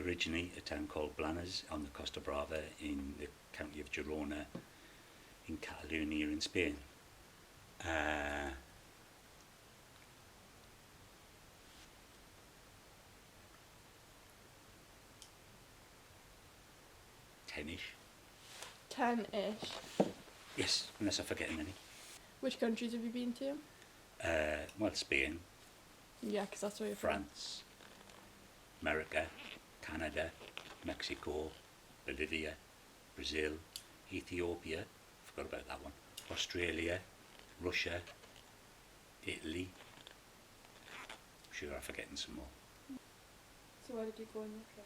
originally a town called Blanes on the Costa Brava in the county of Girona in Catalonia in Spain. Ten-ish. 10-ish. Yes, unless I'm forgetting any. Which countries have you been to? Well, Spain, Yeah, because that's where you're from. France, America, Canada, Mexico, Bolivia, Brazil, Ethiopia, forgot about that one, Australia, Russia, Italy. I'm sure I'm forgetting some more. So where did you go in Russia?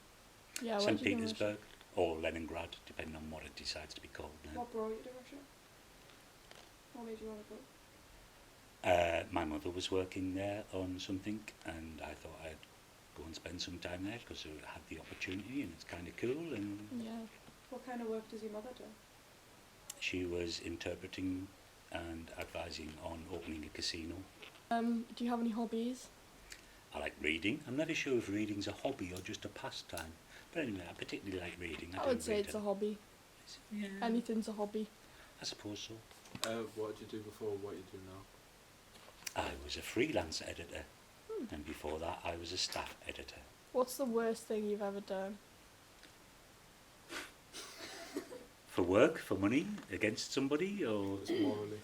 Yeah, where St. did you go in Petersburg or Leningrad, depending on what it decides to be called now. What brought you to Russia? What made you want to go? My mother was working there on something, and I thought I'd go and spend some time there because I had the opportunity and it's kind of cool. And Yeah. What kind of work does your mother do? she was interpreting and advising on opening a casino. Do you have any hobbies? I like reading. I'm never sure if reading's a hobby or just a pastime. But anyway, I particularly like reading. I would say it's a hobby. Yeah, Anything's a hobby. I suppose so. What did you do before? What you do now? I was a freelance editor, and before that I was a staff editor. What's the worst thing you've ever done? For work, for money, against somebody, or Just morally.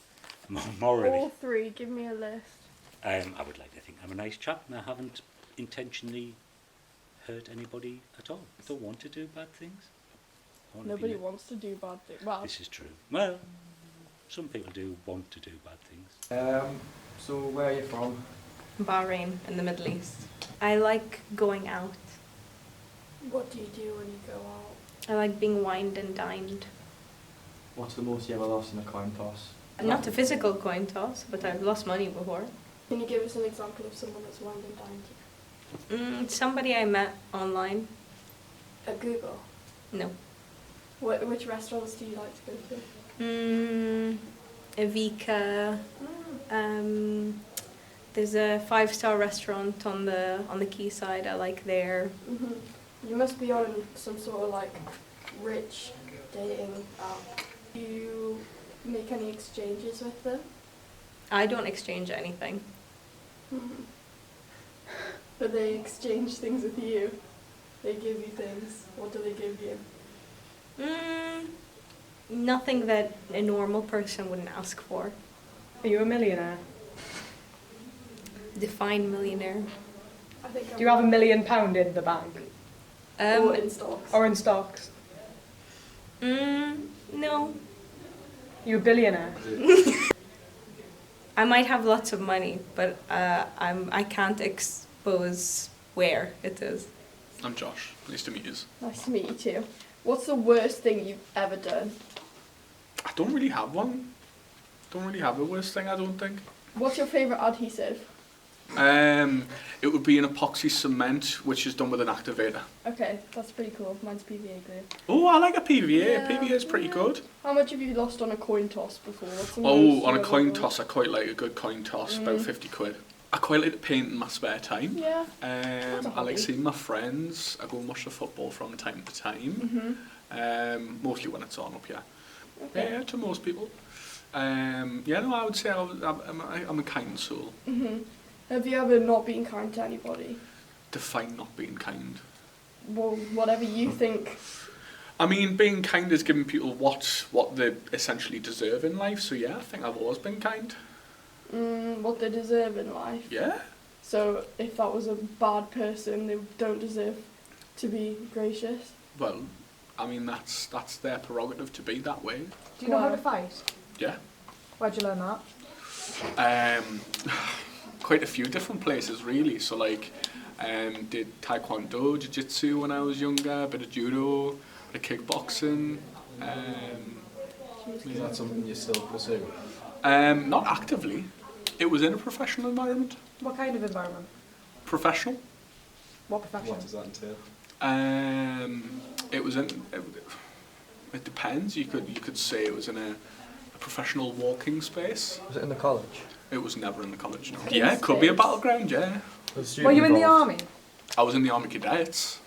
morally? All three, give me a list. I would like to think I'm a nice chap and I haven't intentionally hurt anybody at all. I don't want to do bad things. I wanna be Nobody ni- wants to do bad things. Well, This is true. Well, some people do want to do bad things. So where are you from? Bahrain in the Middle East. I like going out. what do you do when you go out? I like being wined and dined. What's the most you ever lost in a coin toss? Not a physical coin toss, but I've lost money before. Can you give us an example of someone that's wined and dined you? Somebody I met online. At Google? No. Which restaurants do you like to go to? Evika. There's a 5-star restaurant on the quayside. I like there. You must be on some sort of like rich dating app. Do you make any exchanges with them? I don't exchange anything. But they exchange things with you. They give you things. What do they give you? Nothing that a normal person wouldn't ask for. Are you a millionaire? Define millionaire. I think Do you have £1 million in the bank? or in stocks. Or in stocks? No. Are you a billionaire? I might have lots of money, but I can't expose where it is. I'm Josh. Nice to meet you. Nice to meet you too. What's the worst thing you've ever done? I don't really have one. Don't really have a worst thing, I don't think. What's your favourite adhesive? It would be an epoxy cement, which is done with an activator. Okay, that's pretty cool. Mine's PVA glue. Oh, I like a PVA. Yeah, PVA is pretty yeah. good. How much have you lost on a coin toss before? What's the most Oh, you've on a ever coin won? toss, I quite like a good coin toss, about 50 quid. I quite like to paint in my spare time. Yeah. a I hobby. like seeing my friends. I go and watch the football from time to time. Mostly when it's on up here. Okay. Yeah, to most people. Yeah, no, I would say I'm a kind soul. Have you ever not been kind to anybody? Define not being kind. Well, whatever you think. I mean, being kind is giving people what they essentially deserve in life. So yeah, I think I've always been kind. What they deserve in life. Yeah. So if that was a bad person, they don't deserve to be gracious. Well, I mean that's their prerogative to be that way. Do you know how to fight? Yeah. Where'd you learn that? Quite a few different places really. So like, did taekwondo, jiu-jitsu when I was younger, a bit of judo, a bit of kickboxing. Is that something you still pursue? Not actively. It was in a professional environment. What kind of environment? Professional. What profession? What does that entail? It was in. It depends. You could say it was in a professional walking space. Was it in the college? It was never in the college. No. In Yeah, it could be a space. battleground. Yeah. Was Were you in the army? I was in the Army Cadets.